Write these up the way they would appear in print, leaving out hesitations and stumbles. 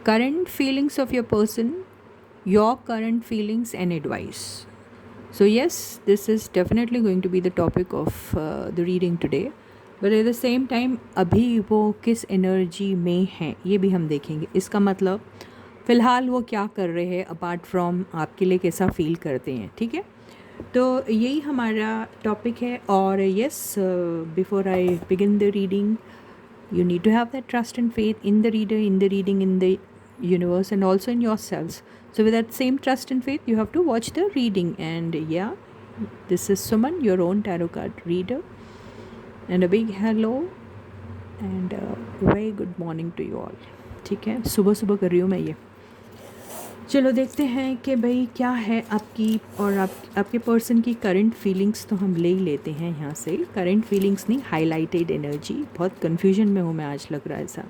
current feelings of your person, your current feelings and advice. So, yes, this is definitely going to be the topic of the reading today. But at the same time, अभी वो किस energy में हैं ये भी हम देखेंगे. इसका मतलब फ़िलहाल वो क्या कर रहे हैं अपार्ट फ्रॉम आपके लिए कैसा फील करते हैं. ठीक है, तो यही हमारा टॉपिक है. और yes, before I begin the reading, you need to have that trust and faith in the reader, in the reading, in the universe, and also in yourselves. So with that same trust and faith, you have to watch the reading. And yeah, this is Suman, your own tarot card reader, and a big hello and a very good morning to you all. ठीक है, सुबह सुबह कर रही हूँ मैं ये. चलो देखते हैं कि भाई क्या है आपकी और आपके पर्सन की करंट फीलिंग्स. तो हम ले ही लेते हैं यहाँ से. करंट फीलिंग्स नहीं, हाईलाइटेड एनर्जी. बहुत कन्फ्यूजन में हूँ मैं आज, लग रहा है ऐसा,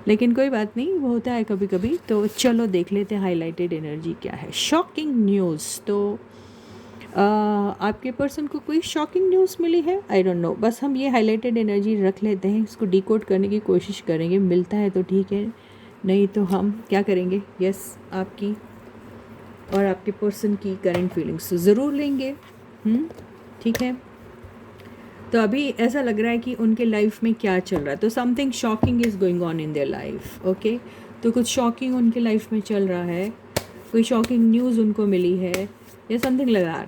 लेकिन कोई बात नहीं, वो होता है कभी कभी. तो चलो देख लेते हैं हाईलाइटेड एनर्जी क्या है. Shocking news. तो आपके पर्सन को कोई शॉकिंग न्यूज़ मिली है, आई डोंट नो. बस हम ये हाईलाइटेड एनर्जी रख लेते हैं, इसको डिकोड करने की कोशिश करेंगे. मिलता है तो ठीक है, नहीं तो हम क्या करेंगे. यस, आपकी और आपके पर्सन की करंट फीलिंग्स तो ज़रूर लेंगे. ठीक है, तो अभी ऐसा लग रहा है कि उनके लाइफ में क्या चल रहा है. तो something shocking is going on in their life. Okay, तो कुछ शॉकिंग उनके लाइफ में चल रहा है, कोई शॉकिंग न्यूज़ उनको मिली है या समथिंग लगा.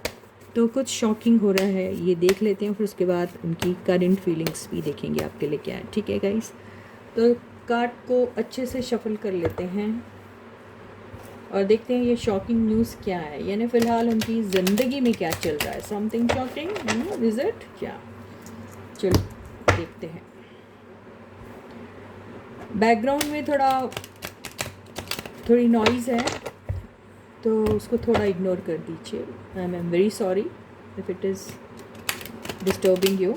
तो कुछ शॉकिंग हो रहा है, ये देख लेते हैं. फिर उसके बाद उनकी करंट फीलिंग्स भी देखेंगे आपके लिए क्या है. ठीक है गाइस, तो कार्ड को अच्छे से शफल कर लेते हैं और देखते हैं ये शॉकिंग न्यूज़ क्या है, यानी फ़िलहाल उनकी ज़िंदगी में क्या चल रहा है. समथिंग शॉकिंग इज़ इट क्या. चलो देखते हैं. बैकग्राउंड में थोड़ी नॉइज़ है, तो उसको थोड़ा इग्नोर कर दीजिए. I am very sorry if it is disturbing you.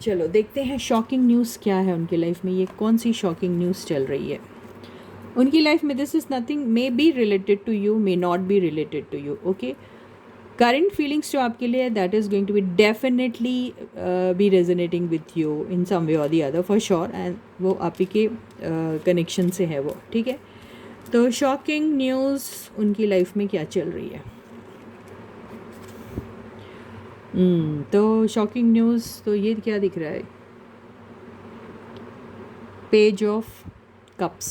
चलो देखते हैं शॉकिंग न्यूज़ क्या है उनकी लाइफ में. ये कौन सी शॉकिंग न्यूज़ चल रही है उनकी लाइफ में. This is nothing, may be related to you, may not be related to you. Okay, current feelings जो आपके लिए है, that is going to be definitely be resonating with you in some way or the other for sure. And वो आप ही के connection से है वो. ठीक है, तो शॉकिंग न्यूज़ उनकी लाइफ में क्या चल रही है. तो शॉकिंग न्यूज़, तो ये क्या दिख रहा है. Page of cups.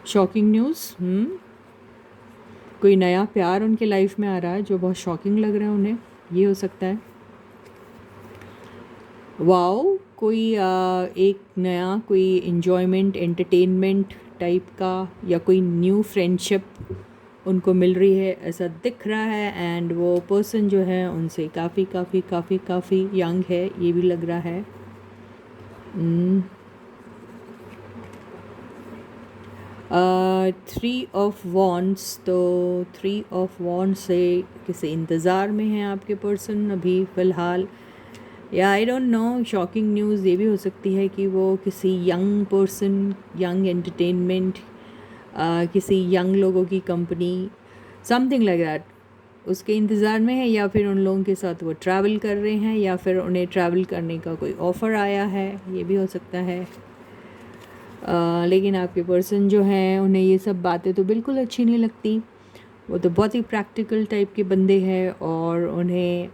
Shocking news. कोई नया प्यार उनके लाइफ में आ रहा है जो बहुत शॉकिंग लग रहा है उन्हें, ये हो सकता है. वाओ, कोई एक नया कोई इन्जॉयमेंट, एंटरटेनमेंट टाइप का, या कोई न्यू फ्रेंडशिप उनको मिल रही है, ऐसा दिख रहा है. एंड वो पर्सन जो है उनसे काफ़ी काफ़ी काफ़ी काफ़ी यंग है, ये भी लग रहा है. 3 ऑफ वॉन्ड्स. तो 3 ऑफ वॉन्ड्स से किसी इंतज़ार में है आपके पर्सन अभी फ़िलहाल, या I don't know. Shocking news ये भी हो सकती है कि वो किसी यंग पर्सन, यंग एंटरटेनमेंट, किसी यंग लोगों की कंपनी, समथिंग लाइक दैट, उसके इंतज़ार में है. या फिर उन लोगों के साथ वो ट्रैवल कर रहे हैं, या फिर उन्हें ट्रैवल करने का कोई ऑफ़र आया है, ये भी हो सकता है. लेकिन आपके पर्सन जो हैं उन्हें ये सब बातें तो बिल्कुल अच्छी नहीं लगती. वो तो बहुत ही प्रैक्टिकल टाइप के बंदे हैं, और उन्हें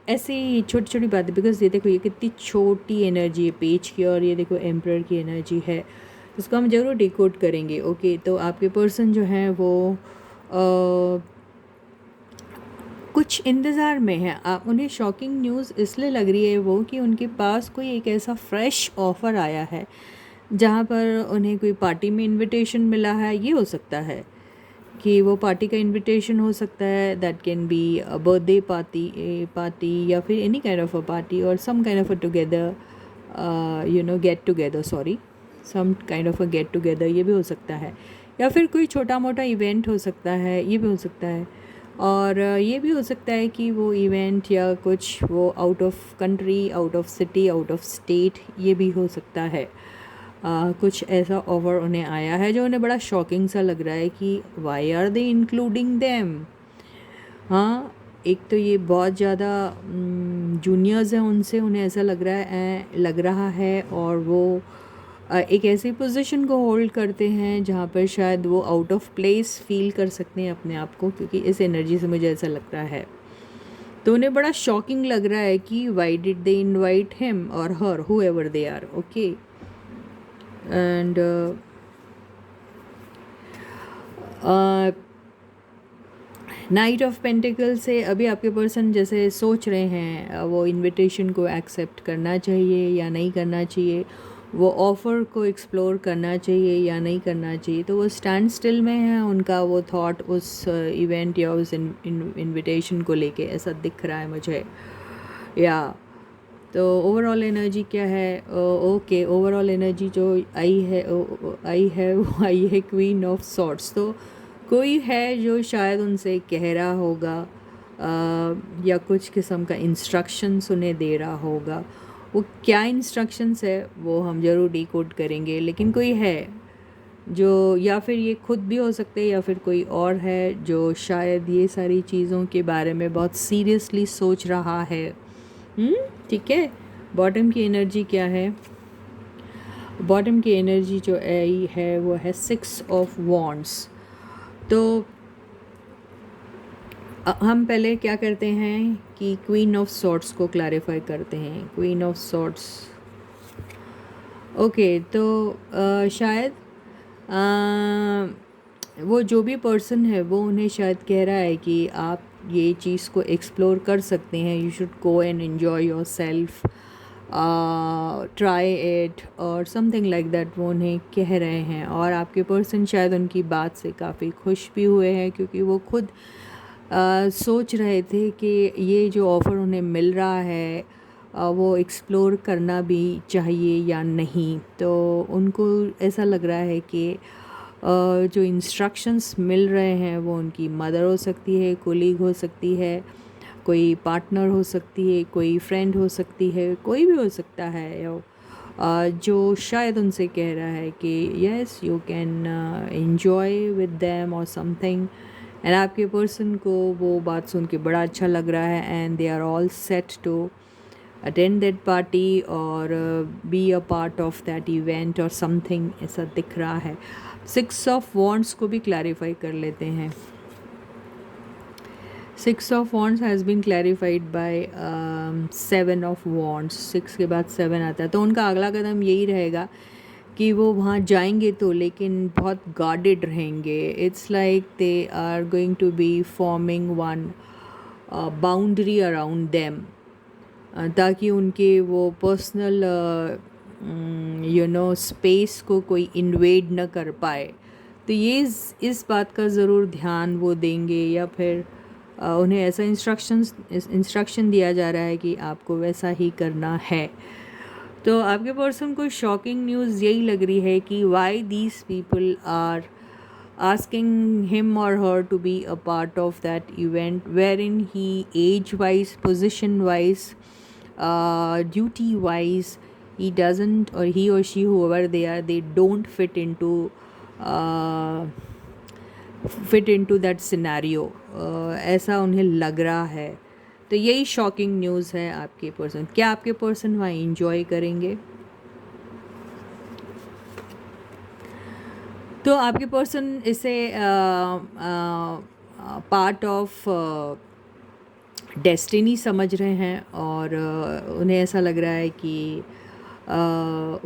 ऐसे ही छोटी छोटी बातें, बिकॉज ये देखो ये कितनी छोटी एनर्जी है पेज की, और ये देखो एम्परर की एनर्जी है, उसको हम ज़रूर डिकोड करेंगे. ओके, तो आपके पर्सन जो हैं वो कुछ इंतज़ार में है. आप उन्हें शॉकिंग न्यूज़ इसलिए लग रही है वो कि उनके पास कोई एक ऐसा फ्रेश ऑफ़र आया है जहाँ पर उन्हें कोई पार्टी में इनविटेशन मिला है. ये हो सकता है कि वो पार्टी का इनविटेशन हो सकता है. That can be a birthday party या फिर any kind of a party, और some kind of a together, get together, sorry, some kind of a get together, ये भी हो सकता है. या फिर कोई छोटा मोटा इवेंट हो सकता है, ये भी हो सकता है. और ये भी हो सकता है कि वो इवेंट या कुछ वो out of country, out of city, out of state, ये भी हो सकता है. कुछ ऐसा ऑफ़र उन्हें आया है जो उन्हें बड़ा शॉकिंग सा लग रहा है कि why are they including them. हाँ, एक तो ये बहुत ज़्यादा जूनियर्स हैं उनसे उन्हें ऐसा लग रहा है और वो एक ऐसी पोजीशन को होल्ड करते हैं जहाँ पर शायद वो आउट ऑफ प्लेस फील कर सकते हैं अपने आप को, क्योंकि इस एनर्जी से मुझे ऐसा लग रहा है। तो उन्हें बड़ा शॉकिंग लग रहा है कि why did they invite him or her, whoever they are, okay. And knight of pentacles से अभी आपके पर्सन जैसे सोच रहे हैं वो इनविटेशन को एक्सेप्ट करना चाहिए या नहीं करना चाहिए, वो ऑफ़र को एक्सप्लोर करना चाहिए या नहीं करना चाहिए। तो वो स्टैंड स्टिल में है, उनका वो थॉट उस इवेंट या उस इनविटेशन को लेके ऐसा दिख रहा है मुझे। या तो ओवरऑल एनर्जी क्या है? ओके, ओवरऑल एनर्जी जो आई है वो आई है क्वीन ऑफ सॉर्ट्स। तो कोई है जो शायद उनसे कह रहा होगा या कुछ किस्म का इंस्ट्रक्शंस उन्हें दे रहा होगा। वो क्या इंस्ट्रक्शंस है वो हम ज़रूर डिकोड करेंगे, लेकिन कोई है जो, या फिर ये खुद भी हो सकते हैं या फिर कोई और है जो शायद ये सारी चीज़ों के बारे में बहुत सीरियसली सोच रहा है। ठीक है। बॉटम की एनर्जी क्या है? बॉटम की एनर्जी जो आई है वो है 6 ऑफ वॉन्ड्स। तो हम पहले क्या करते हैं कि क्वीन ऑफ सॉर्ट्स को क्लैरिफाई करते हैं। Queen of swords, okay. तो शायद वो जो भी पर्सन है वो उन्हें शायद कह रहा है कि आप ये चीज़ को एक्सप्लोर कर सकते हैं, you should go and enjoy your self, try it और समथिंग लाइक दैट, वो उन्हें कह रहे हैं। और आपके पर्सन शायद उनकी बात से काफ़ी खुश भी हुए हैं, क्योंकि वो खुद सोच रहे थे कि ये जो ऑफ़र उन्हें मिल रहा है वो एक्सप्लोर करना भी चाहिए या नहीं। तो उनको ऐसा लग रहा है कि जो इंस्ट्रक्शंस मिल रहे हैं वो उनकी मदर हो सकती है, कोलीग हो सकती है, कोई पार्टनर हो सकती है, कोई फ्रेंड हो सकती है, कोई भी हो सकता है जो शायद उनसे कह रहा है कि yes you can enjoy with them और समथिंग। एंड आपके पर्सन को वो बात सुन के बड़ा अच्छा लग रहा है and they are all set to attend that party और be a part of that event or something, ऐसा दिख रहा है। 6 ऑफ वॉन्ड्स को भी क्लैरिफाई कर लेते हैं। 6 of wands has been clarified by 7 of wands. 6 के बाद 7 आता है, तो उनका अगला कदम यही रहेगा कि वो वहाँ जाएंगे तो लेकिन बहुत गार्डेड रहेंगे। It's like they are going to be forming one boundary around them, ताकि उनके वो पर्सनल स्पेस को कोई इन्वेड न कर पाए। तो ये इस बात का ज़रूर ध्यान वो देंगे, या फिर उन्हें ऐसा इंस्ट्रक्शन दिया जा रहा है कि आपको वैसा ही करना है। तो आपके पर्सन को शॉकिंग न्यूज़ यही लग रही है कि why these people are asking him or her to be a part of that event wherein he age wise, position wise, duty wise, he doesn't, or he or she, whoever they are, they don't fit into that scenario, ऐसा उन्हें लग रहा है। तो यही shocking news है आपके person. क्या आपके पर्सन वहाँ इंजॉय करेंगे? तो आपके पर्सन इसे पार्ट ऑफ डेस्टिनी समझ रहे हैं और उन्हें ऐसा लग रहा है कि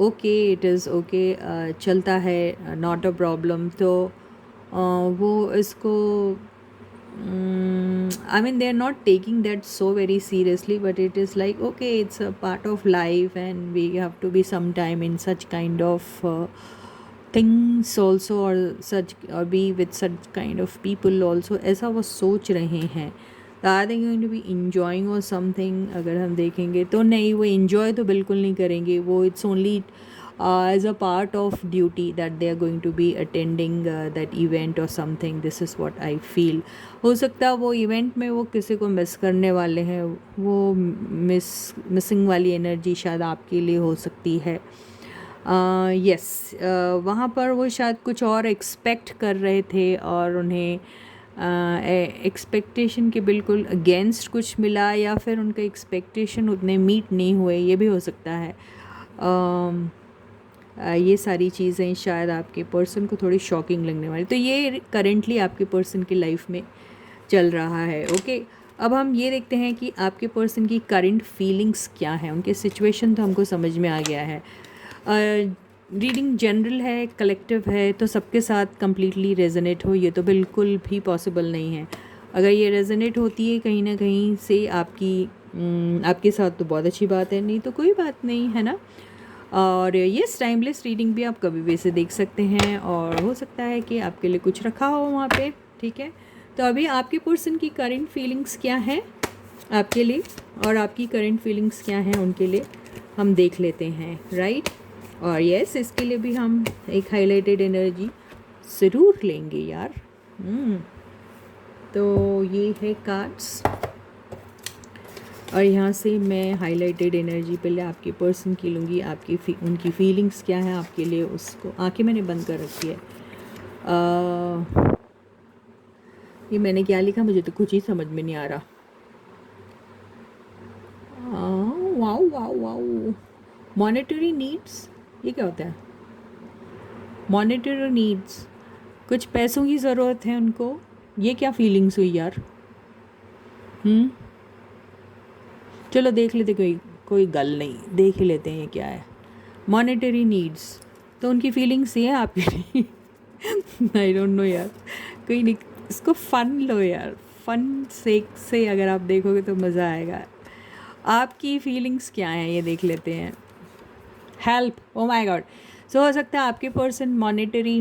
ओके, इट इज़ ओके, चलता है, नॉट अ प्रॉब्लम। तो वो इसको I mean, they're not taking that so very seriously, but it is like, okay, it's a part of life and we have to be sometime in such kind of things also, or such, or be with such kind of people also, ऐसा वो सोच रहे हैं। Are they going to be enjoying or something? अगर हम देखेंगे तो नहीं, वो enjoy तो बिल्कुल नहीं करेंगे। वो it's only as a part of duty that they are going to be attending that event or something. This is what I feel. हो सकता है वो इवेंट में वो किसी को मिस करने वाले हैं, वो मिसिंग वाली एनर्जी शायद आपके लिए हो सकती है। यस, वहाँ पर वो शायद कुछ और एक्सपेक्ट कर रहे थे और उन्हें एक्सपेक्टेशन के बिल्कुल अगेंस्ट कुछ मिला, या फिर उनका एक्सपेक्टेशन उतने मीट नहीं हुए, ये भी हो सकता है। ये सारी चीज़ें शायद आपके पर्सन को थोड़ी शॉकिंग लगने वाली, तो ये करेंटली आपके पर्सन की लाइफ में चल रहा है। ओके, अब हम ये देखते हैं कि आपके पर्सन की करंट फीलिंग्स क्या है। उनके सिचुएशन तो हमको समझ में आ गया है। रीडिंग जनरल है, कलेक्टिव है, तो सबके साथ कम्प्लीटली रेजोनेट हो ये तो बिल्कुल भी पॉसिबल नहीं है। अगर ये रेजोनेट होती है कहीं ना कहीं से आपके साथ तो बहुत अच्छी बात है, नहीं तो कोई बात नहीं है ना। और ये टाइमलेस रीडिंग भी आप कभी भी इसे देख सकते हैं, और हो सकता है कि आपके लिए कुछ रखा हो वहाँ पे, ठीक है। तो अभी आपके पर्सन की करंट फीलिंग्स क्या है आपके लिए, और आपकी करंट फीलिंग्स क्या हैं उनके लिए, हम देख लेते हैं, राइट। और यस, इसके लिए भी हम एक हाईलाइटेड एनर्जी ज़रूर लेंगे यार। तो ये है कार्ड्स, और यहाँ से मैं हाईलाइटेड एनर्जी पहले आपके पर्सन की लूँगी। उनकी फीलिंग्स क्या है आपके लिए, उसको आंखें मैंने बंद कर रखी है। ये मैंने क्या लिखा, मुझे तो कुछ ही समझ में नहीं आ रहा। Wow wow wow, monetary needs, ये क्या होता है? मॉनेटरी नीड्स, कुछ पैसों की ज़रूरत है उनको। ये क्या फीलिंग्स हुई यार? चलो देख लेते, कोई गल नहीं, देख ही लेते हैं ये क्या है। मॉनेटरी नीड्स, तो उनकी फीलिंग्स ये है आपके लिए। आई डोंट नो यार, कोई नहीं, इसको फ़न लो यार, फ़न से अगर आप देखोगे तो मज़ा आएगा। आपकी फीलिंग्स क्या हैं ये देख लेते हैं। Help, oh my god. So हो सकता है आपके person monetary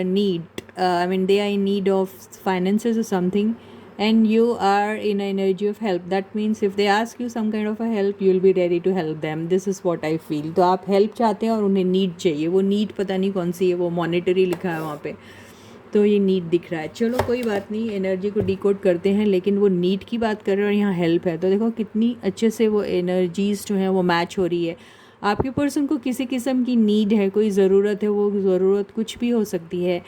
need, I mean they are in need of finances or something, and you are in an energy of help. That means if they ask you some kind of a help, you will be ready to help them. This is what I feel. तो आप help चाहते हैं और उन्हें need चाहिए। वो need पता नहीं कौन सी है, वो मॉनेटरी लिखा है वहाँ पे, तो ये नीड दिख रहा है। चलो कोई बात नहीं, एनर्जी को डिकोड करते हैं, लेकिन वो नीड की बात कर रहे हैं और यहाँ हेल्प है, तो देखो कितनी अच्छे से वो एनर्जीज जो हैं वो मैच हो रही है। आपके पर्सन को किसी किस्म की नीड है, कोई ज़रूरत है, वो ज़रूरत कुछ भी हो सकती है।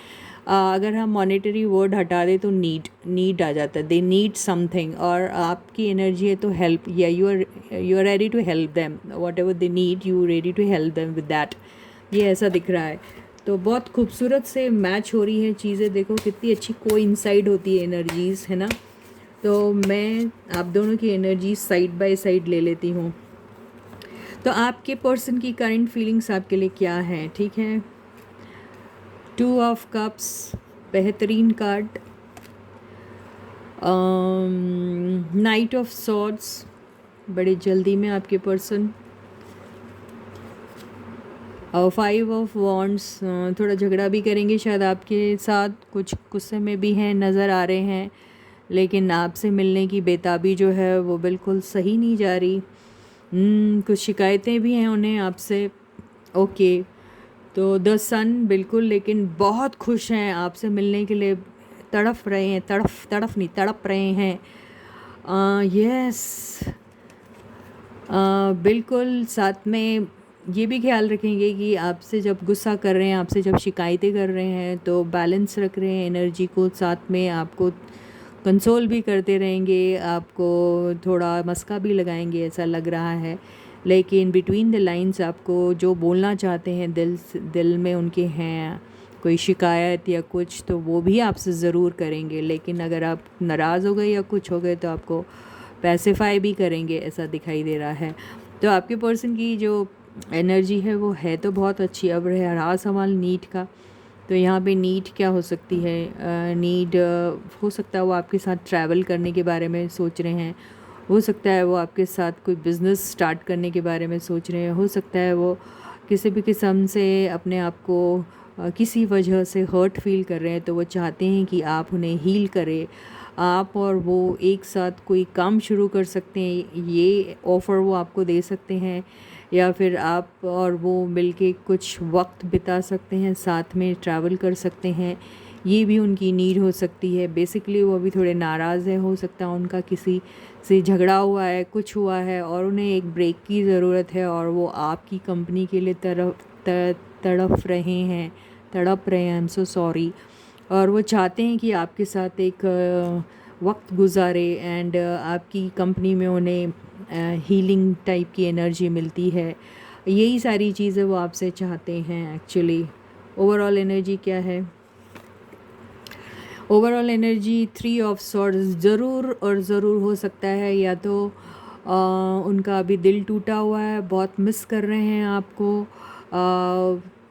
अगर हम मॉनेटरी वर्ड हटा दें तो नीड आ जाता है, दे नीड समथिंग, और आपकी एनर्जी है तो हेल्प, या you are ready to help them, whatever they need, you ready to help them with that, ये ऐसा दिख रहा है। तो बहुत खूबसूरत से मैच हो रही हैं चीज़ें, देखो कितनी अच्छी कोइंसाइड होती है एनर्जीज़, है ना। तो मैं आप दोनों की एनर्जी साइड बाय साइड ले लेती हूँ। तो आपके पर्सन की करंट फीलिंग्स आपके लिए क्या है, ठीक है। 2 ऑफ कप्स, बेहतरीन कार्ड। नाइट ऑफ सॉर्ड्स, बड़े जल्दी में आपके पर्सन। 5 ऑफ वॉन्ड्स, थोड़ा झगड़ा भी करेंगे शायद आपके साथ, कुछ गुस्से में भी हैं, नज़र आ रहे हैं, लेकिन आपसे मिलने की बेताबी जो है वो बिल्कुल सही नहीं जा रही। कुछ शिकायतें भी हैं उन्हें आपसे। ओके, तो द सन बिल्कुल, लेकिन बहुत खुश हैं आपसे मिलने के लिए, तड़फ रहे हैं, तड़प रहे हैं। यस, बिल्कुल। साथ में ये भी ख्याल रखेंगे कि आपसे जब गुस्सा कर रहे हैं, आपसे जब शिकायतें कर रहे हैं, तो बैलेंस रख रहे हैं एनर्जी को, साथ में आपको कंसोल भी करते रहेंगे, आपको थोड़ा मस्का भी लगाएंगे ऐसा लग रहा है। लेकिन बिटवीन द लाइंस आपको जो बोलना चाहते हैं, दिल में उनके हैं कोई शिकायत या कुछ, तो वो भी आपसे ज़रूर करेंगे। लेकिन अगर आप नाराज़ हो गए या कुछ हो गए तो आपको पैसिफाई भी करेंगे, ऐसा दिखाई दे रहा है। तो आपके पर्सन की जो एनर्जी है वो है तो बहुत अच्छी। अब रहा सवाल नीड का, तो यहाँ पे नीड क्या हो सकती है? नीड हो सकता है वो आपके साथ ट्रैवल करने के बारे में सोच रहे हैं, हो सकता है वो आपके साथ कोई बिज़नेस स्टार्ट करने के बारे में सोच रहे हैं, हो सकता है वो किसी भी किस्म से अपने आप को किसी वजह से हर्ट फील कर रहे हैं, तो वो चाहते हैं कि आप उन्हें हील करें। आप और वो एक साथ कोई काम शुरू कर सकते हैं, ये ऑफ़र वो आपको दे सकते हैं, या फिर आप और वो मिलके कुछ वक्त बिता सकते हैं, साथ में ट्रैवल कर सकते हैं, ये भी उनकी नीड हो सकती है। बेसिकली वो अभी थोड़े नाराज़ है, हो सकता है उनका किसी से झगड़ा हुआ है, कुछ हुआ है, और उन्हें एक ब्रेक की ज़रूरत है, और वो आपकी कंपनी के लिए तड़प रहे हैं, आई एम सो सॉरी। और वो चाहते हैं कि आपके साथ एक वक्त गुजारे एंड आपकी कंपनी में उन्हें हीलिंग टाइप की एनर्जी मिलती है। यही सारी चीज़ें वो आपसे चाहते हैं एक्चुअली। ओवरऑल एनर्जी क्या है? ओवरऑल एनर्जी 3 ऑफ सॉर्ड्स ज़रूर और ज़रूर हो सकता है, या तो उनका अभी दिल टूटा हुआ है, बहुत मिस कर रहे हैं आपको।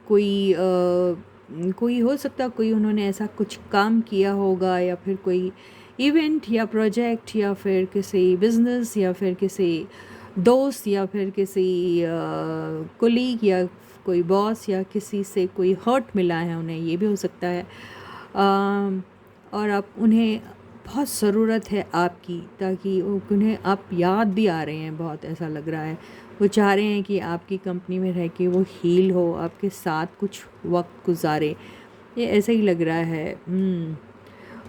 कोई हो सकता है, कोई उन्होंने ऐसा कुछ काम किया होगा, या फिर कोई इवेंट या प्रोजेक्ट, या फिर किसी बिजनेस, या फिर किसी दोस्त, या फिर किसी कोलीग, या कोई बॉस, या किसी से कोई हर्ट मिला है उन्हें, ये भी हो सकता है। और आप उन्हें बहुत ज़रूरत है आपकी, ताकि उन्हें आप याद भी आ रहे हैं बहुत, ऐसा लग रहा है। वो चाह रहे हैं कि आपकी कंपनी में रह के वो हील हो, आपके साथ कुछ वक्त गुजारे, ये ऐसा ही लग रहा है।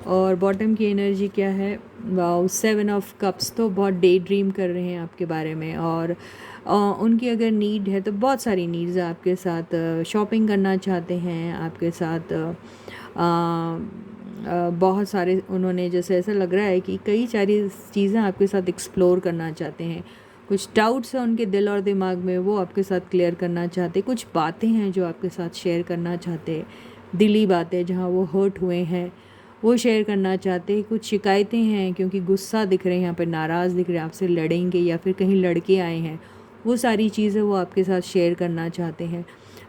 और बॉटम की एनर्जी क्या है? वाओ, 7 ऑफ कप्स, तो बहुत डे ड्रीम कर रहे हैं आपके बारे में। और उनकी अगर नीड है तो बहुत सारी नीड्स है आपके साथ। शॉपिंग करना चाहते हैं आपके साथ, बहुत सारे उन्होंने, जैसे ऐसा लग रहा है कि कई सारी चीज़ें आपके साथ एक्सप्लोर करना चाहते हैं। कुछ डाउट्स हैं उनके दिल और दिमाग में, वो आपके साथ क्लियर करना चाहते। कुछ बातें हैं जो आपके साथ शेयर करना चाहते, दिली बातें जहाँ वो हर्ट हुए हैं वो शेयर करना चाहते। कुछ शिकायतें हैं, क्योंकि गुस्सा दिख रहे हैं यहाँ पर, नाराज़ दिख रहे हैं, आपसे लड़ेंगे या फिर कहीं लड़के आए हैं, वो सारी चीज़ें वो आपके साथ शेयर करना चाहते हैं।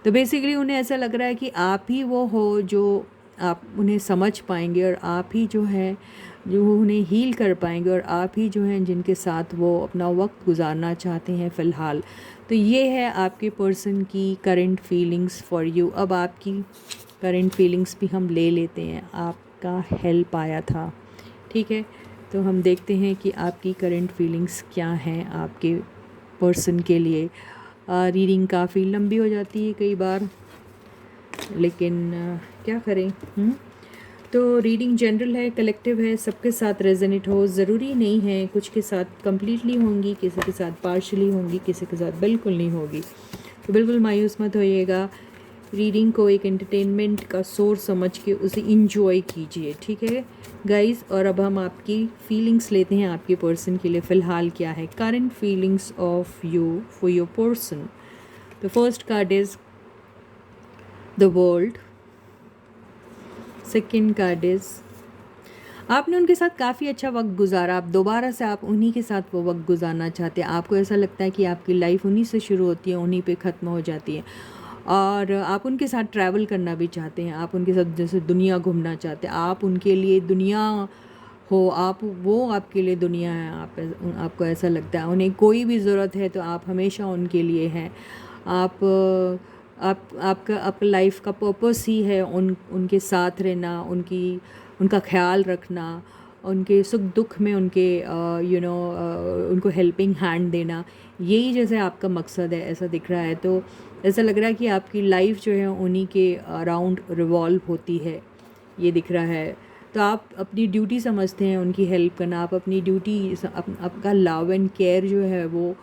तो बेसिकली उन्हें ऐसा लग रहा है कि आप ही वो हो जो आप उन्हें समझ पाएंगे, और आप ही जो है जो उन्हें हील कर पाएंगे, और आप ही जो हैं जिनके साथ वो अपना वक्त गुजारना चाहते हैं फ़िलहाल। तो ये है आपके पर्सन की करंट फीलिंग्स फॉर यू। अब आपकी करंट फीलिंग्स भी हम ले लेते हैं, आपका हेल्प आया था, ठीक है। तो हम देखते हैं कि आपकी करंट फीलिंग्स क्या हैं आपके पर्सन के लिए। रीडिंग काफ़ी लंबी हो जाती है कई बार, लेकिन क्या करें। तो रीडिंग जनरल है, कलेक्टिव है, सबके साथ रेजोनेट हो, ज़रूरी नहीं है। कुछ के साथ कंप्लीटली होंगी, किसी के साथ पार्शली होंगी, किसी के साथ बिल्कुल नहीं होगी। तो बिल्कुल मायूस मत होइएगा। रीडिंग को एक एंटरटेनमेंट का सोर्स समझ के उसे इंजॉय कीजिए, ठीक है गाइस। और अब हम आपकी फीलिंग्स लेते हैं आपके पर्सन के लिए फ़िलहाल क्या है current feelings of you for your person. The first card is the world. Second card is आपने उनके साथ काफ़ी अच्छा वक्त गुजारा, आप दोबारा से आप उन्हीं के साथ वो वक्त गुजारना चाहते हैं। आपको ऐसा लगता है कि आपकी लाइफ उन्हीं से शुरू होती है, उन्हीं पे ख़त्म हो जाती है, और आप उनके साथ ट्रैवल करना भी चाहते हैं। आप उनके साथ जैसे दुनिया घूमना चाहते हैं, आप उनके लिए दुनिया हो, आप वो आपके लिए दुनिया है। आपको ऐसा लगता है उन्हें कोई भी ज़रूरत है तो आप हमेशा उनके लिए हैं। आपका लाइफ का पर्पस ही है उनके साथ रहना, उनका ख्याल रखना, उनके सुख दुख में उनके उनको हेल्पिंग हैंड देना। यही जैसे आपका मकसद है, ऐसा दिख रहा है। तो ऐसा लग रहा है कि आपकी लाइफ जो है उन्हीं के अराउंड रिवॉल्व होती है, ये दिख रहा है। तो आप अपनी ड्यूटी समझते हैं उनकी हेल्प करना। आप अपनी ड्यूटी, आपका लव एंड केयर जो है वो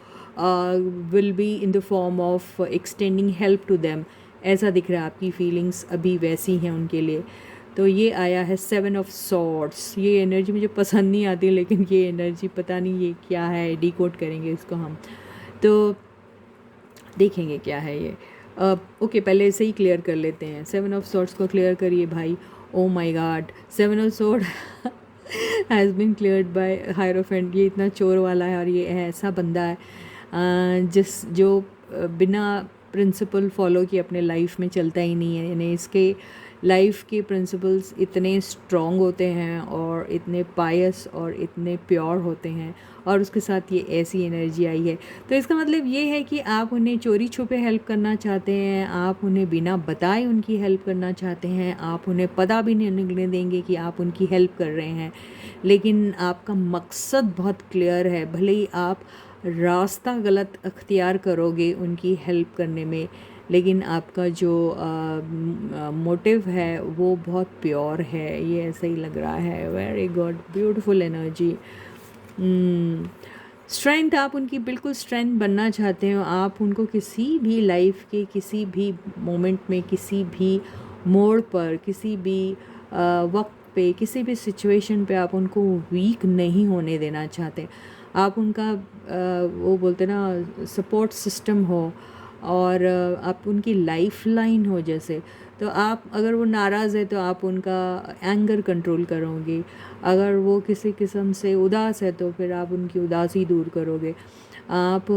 will be in the form of extending help to them, ऐसा दिख रहा है। आपकी फीलिंग्स अभी वैसी हैं उनके लिए। तो ये आया है 7 ऑफ सॉर्ड्स। ये एनर्जी मुझे पसंद नहीं आती, लेकिन ये एनर्जी पता नहीं ये क्या है, डिकोड करेंगे इसको हम, तो देखेंगे क्या है ये। ओके, पहले इसे ही क्लियर कर लेते हैं। 7 ऑफ सॉर्ड्स को क्लियर करिए भाई। Oh my god, 7 of sword has been cleared by Hierophant. ये इतना चोर वाला है, और ये ऐसा बंदा है जो बिना प्रिंसिपल फॉलो किए अपने लाइफ में चलता ही नहीं है। यानी इसके लाइफ के प्रिंसिपल्स इतने स्ट्रॉन्ग होते हैं, और इतने पायस और इतने प्योर होते हैं, और उसके साथ ये ऐसी एनर्जी आई है। तो इसका मतलब ये है कि आप उन्हें चोरी छुपे हेल्प करना चाहते हैं, आप उन्हें बिना बताए उनकी हेल्प करना चाहते हैं, आप उन्हें पता भी नहीं लगने देंगे कि आप उनकी हेल्प कर रहे हैं। लेकिन आपका मकसद बहुत क्लियर है, भले ही आप रास्ता गलत अख्तियार करोगे उनकी हेल्प करने में, लेकिन आपका जो मोटिव है वो बहुत प्योर है, ये ऐसा ही लग रहा है। Very good, beautiful energy. Strength, आप उनकी बिल्कुल स्ट्रेंथ बनना चाहते हो। आप उनको किसी भी लाइफ के किसी भी मोमेंट में, किसी भी मोड़ पर, किसी भी वक्त पे, किसी भी सिचुएशन पे आप उनको वीक नहीं होने देना चाहते। आप उनका वो बोलते ना सपोर्ट सिस्टम हो, और आप उनकी लाइफ लाइन हो जैसे। तो आप, अगर वो नाराज़ है तो आप उनका एंगर कंट्रोल करोगे, अगर वो किसी किस्म से उदास है तो फिर आप उनकी उदासी दूर करोगे, आप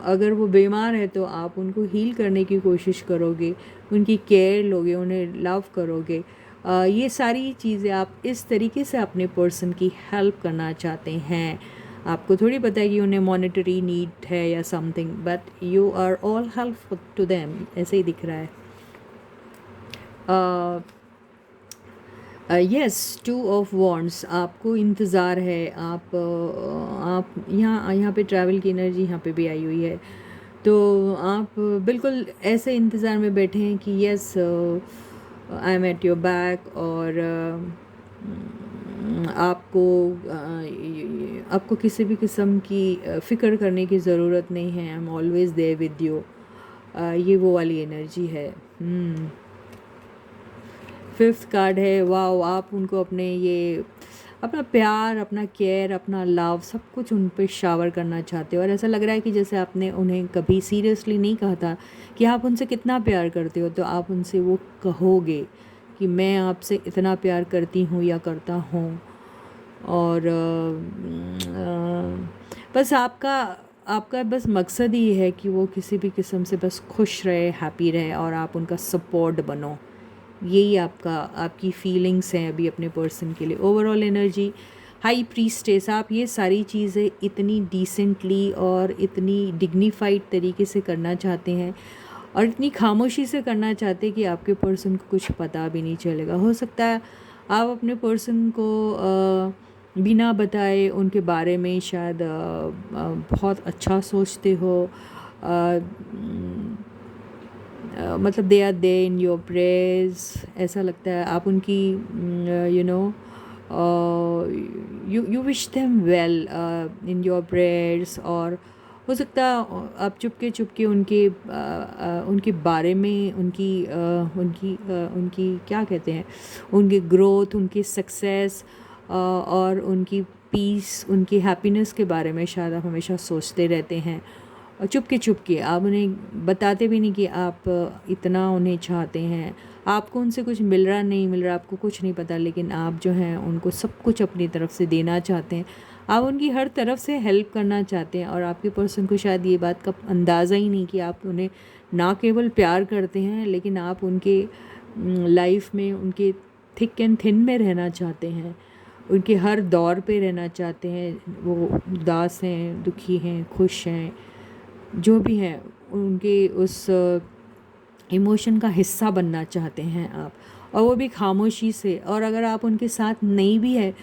अगर वो बीमार है तो आप उनको हील करने की कोशिश करोगे, उनकी केयर लोगे, उन्हें लव करोगे। ये सारी चीज़ें आप इस तरीके से अपने पर्सन की हेल्प करना चाहते हैं। आपको थोड़ी पता है कि उन्हें मॉनेटरी नीड है या something, but you are all help to them, ऐसे ही दिख रहा है। यस, टू ऑफ वॉन्ड्स, आपको इंतज़ार है, आप यहाँ पे ट्रैवल की एनर्जी यहाँ पे भी आई हुई है। तो आप बिल्कुल ऐसे इंतज़ार में बैठे हैं कि yes, I am at your back, और आपको किसी भी किस्म की फ़िक्र करने की ज़रूरत नहीं है। I am always there with you. ये वो वाली एनर्जी है। फिफ्थ कार्ड है, वाओ, आप उनको अपने ये अपना प्यार, अपना केयर, अपना लव, सब कुछ उन पे शावर करना चाहते हो। और ऐसा लग रहा है कि जैसे आपने उन्हें कभी सीरियसली नहीं कहा था कि आप उनसे कितना प्यार करते हो, तो आप उनसे वो कहोगे कि मैं आपसे इतना प्यार करती हूँ या करता हूँ। और बस आपका बस मकसद ही है कि वो किसी भी किस्म से बस खुश रहे, हैप्पी रहे, और आप उनका सपोर्ट बनो। यही आपकी फीलिंग्स हैं अभी अपने पर्सन के लिए। ओवरऑल एनर्जी हाई प्रीस्टेस, आप ये सारी चीज़ें इतनी डिसेंटली और इतनी डिग्निफाइड तरीके से करना चाहते हैं, और इतनी खामोशी से करना चाहते हैं कि आपके पर्सन को कुछ पता भी नहीं चलेगा। हो सकता है आप अपने पर्सन को बिना बताए उनके बारे में शायद बहुत अच्छा सोचते हो, मतलब they are they in your prayers, ऐसा लगता है आप उनकी you know you wish them well in your prayers. और हो सकता है आप चुपके चुपके उनके बारे में, उनकी क्या कहते हैं, उनकी ग्रोथ, उनकी सक्सेस और उनकी पीस, उनकी हैप्पीनेस के बारे में शायद आप हमेशा सोचते रहते हैं, और चुपके आप उन्हें बताते भी नहीं कि आप इतना उन्हें चाहते हैं। आपको उनसे कुछ मिल रहा नहीं मिल रहा, आपको कुछ नहीं पता, लेकिन आप जो हैं उनको सब कुछ अपनी तरफ से देना चाहते हैं। आप उनकी हर तरफ से हेल्प करना चाहते हैं, और आपके पर्सन को शायद ये बात का अंदाज़ा ही नहीं कि आप उन्हें ना केवल प्यार करते हैं, लेकिन आप उनके लाइफ में, उनके थिक एंड थिन में रहना चाहते हैं, उनके हर दौर पे रहना चाहते हैं। वो उदास हैं, दुखी हैं, खुश हैं, जो भी हैं, उनके उस इमोशन का हिस्सा बनना चाहते हैं आप, और वो भी खामोशी से। और अगर आप उनके साथ नहीं भी है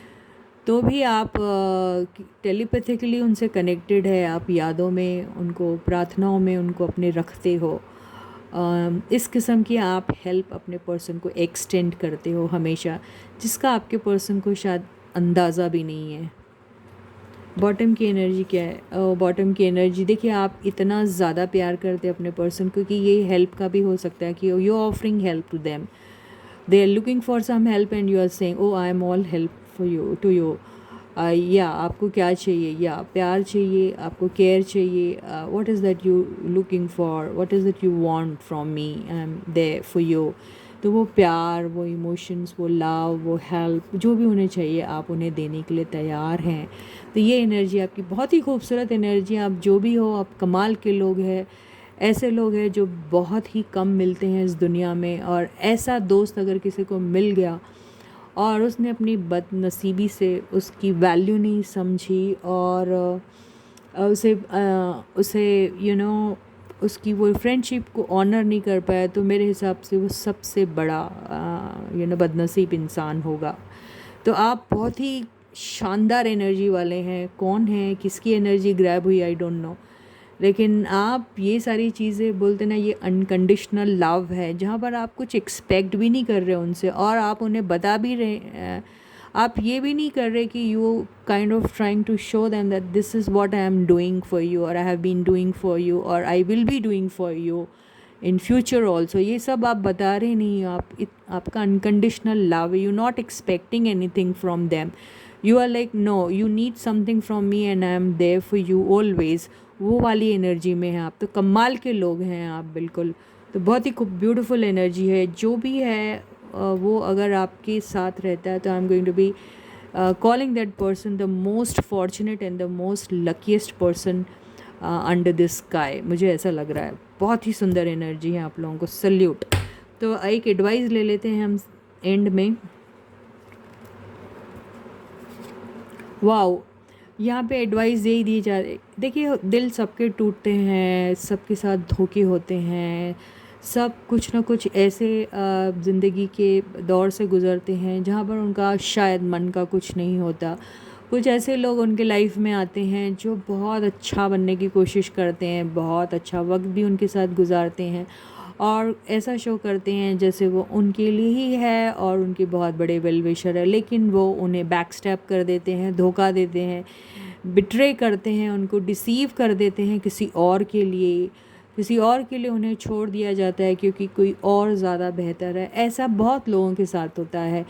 तो भी आप टेलीपैथिकली उनसे कनेक्टेड है, आप यादों में उनको, प्रार्थनाओं में उनको अपने रखते हो। इस किस्म की आप हेल्प अपने पर्सन को एक्सटेंड करते हो हमेशा, जिसका आपके पर्सन को शायद अंदाज़ा भी नहीं है। बॉटम की एनर्जी क्या है? बॉटम की एनर्जी देखिए, आप इतना ज़्यादा प्यार करते हैं अपने पर्सन को कि ये हेल्प का भी हो सकता है कि you offering help to them, they are looking for some help and you are saying oh I am all help for you, to you. या आपको क्या चाहिए? या प्यार चाहिए, आपको केयर चाहिए, what is that you looking for, what is that you want from me, I am there for you. तो वो प्यार, वो इमोशंस, वो लव, वो हेल्प, जो भी उन्हें चाहिए आप उन्हें देने के लिए तैयार हैं। तो ये एनर्जी आपकी बहुत ही खूबसूरत एनर्जी। आप जो भी हो, आप कमाल के लोग हैं। ऐसे लोग हैं जो बहुत ही कम मिलते हैं इस दुनिया में, और ऐसा दोस्त अगर किसी को मिल गया और उसने अपनी बदनसीबी से उसकी वैल्यू नहीं समझी, और उसे उसकी वो फ्रेंडशिप को ऑनर नहीं कर पाया, तो मेरे हिसाब से वो सबसे बड़ा बदनसीब इंसान होगा। तो आप बहुत ही शानदार एनर्जी वाले हैं। कौन है, किसकी एनर्जी ग्रैब हुई, आई डोंट नो, लेकिन आप ये सारी चीज़ें बोलते ना, ये अनकंडीशनल लव है, जहाँ पर आप कुछ एक्सपेक्ट भी नहीं कर रहे उनसे, और आप उन्हें बता भी रहे, आप ये भी नहीं कर रहे कि you kind of trying to show them that this is what I am doing for you, और I have been doing for you, और I will be doing for you. In future also. ये सब आप बता रहे नहीं, आपका unconditional love, you not expecting anything from them, you are like no you need something from me and I am there for you always. वो वाली energy में है आप, तो कमाल के लोग हैं आप बिल्कुल। तो बहुत ही खूब ब्यूटीफुल एनर्जी है जो भी है वो अगर आपके साथ रहता है तो I am going to be calling that person the most fortunate and the most luckiest person under this sky। मुझे ऐसा लग रहा है, बहुत ही सुंदर एनर्जी है आप लोगों को, सल्यूट। तो एक एडवाइस ले लेते हैं हम एंड में। वाओ, यहाँ पे एडवाइस यही दी जा रही, देखिए दिल सबके टूटते हैं, सबके साथ धोखे होते हैं, सब कुछ ना कुछ ऐसे ज़िंदगी के दौर से गुज़रते हैं जहाँ पर उनका शायद मन का कुछ नहीं होता। कुछ ऐसे लोग उनके लाइफ में आते हैं जो बहुत अच्छा बनने की कोशिश करते हैं, बहुत अच्छा वक्त भी उनके साथ गुजारते हैं और ऐसा शो करते हैं जैसे वो उनके लिए ही है और उनके बहुत बड़े वेल विशर है, लेकिन वो उन्हें बैक स्टेप कर देते हैं, धोखा देते हैं, बिट्रे करते हैं, उनको डिसीव कर देते हैं किसी और के लिए, किसी और के लिए उन्हें छोड़ दिया जाता है क्योंकि कोई और ज़्यादा बेहतर है। ऐसा बहुत लोगों के साथ होता है।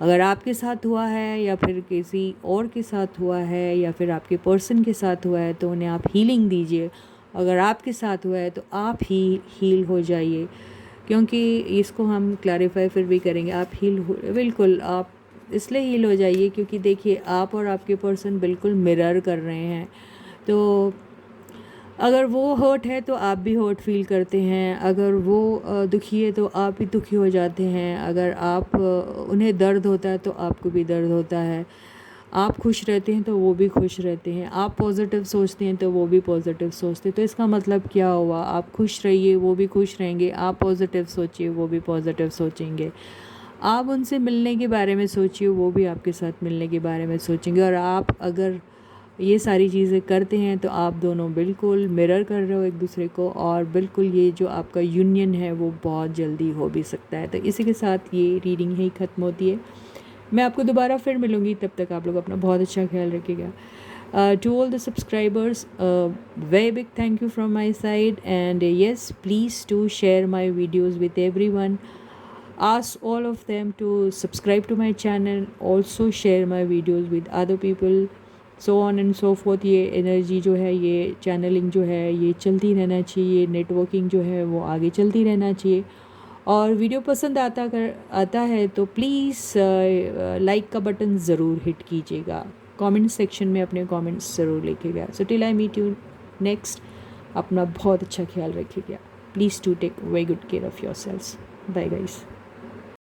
अगर आपके साथ हुआ है या फिर किसी और के साथ हुआ है या फिर आपके पर्सन के साथ हुआ है तो उन्हें आप हीलिंग दीजिए। अगर आपके साथ हुआ है तो आप ही हील हो जाइए, क्योंकि इसको हम क्लैरिफाई फिर भी करेंगे। आप बिल्कुल आप इसलिए हील हो जाइए क्योंकि देखिए आप और आपके पर्सन बिल्कुल मिरर कर रहे हैं। तो अगर वो हर्ट है तो आप भी हर्ट फील करते हैं, अगर वो दुखी है तो आप भी दुखी हो जाते हैं, अगर आप उन्हें दर्द होता है तो आपको भी दर्द होता है, आप खुश रहते हैं तो वो भी खुश रहते हैं, आप पॉजिटिव सोचते हैं तो वो भी पॉजिटिव सोचते हैं। तो इसका मतलब क्या हुआ, आप खुश रहिए वो भी खुश रहेंगे, आप पॉजिटिव सोचिए वो भी पॉजिटिव सोचेंगे, आप उनसे मिलने के बारे में सोचिए वो भी आपके साथ मिलने के बारे में सोचेंगे। और आप अगर ये सारी चीज़ें करते हैं तो आप दोनों बिल्कुल मिरर कर रहे हो एक दूसरे को, और बिल्कुल ये जो आपका यूनियन है वो बहुत जल्दी हो भी सकता है। तो इसी के साथ ये रीडिंग ही ख़त्म होती है। मैं आपको दोबारा फिर मिलूँगी, तब तक आप लोग अपना बहुत अच्छा ख्याल रखिएगा। To all the subscribers, very big thank you from my side, and yes, please do share my videos with everyone. Ask all of them to subscribe to my channel, also share my videos with other people, so on and so forth। ये energy जो है, ये channelling जो है, ये चलती रहना चाहिए, नेटवर्किंग जो है वो आगे चलती रहना चाहिए। और वीडियो पसंद आता है तो प्लीज़ लाइक का बटन ज़रूर हिट कीजिएगा, कमेंट सेक्शन में अपने कमेंट्स ज़रूर लिखिएगा। So till I meet you next, अपना बहुत अच्छा ख्याल रखिएगा। Please to take very good care of your selves. Bye guys.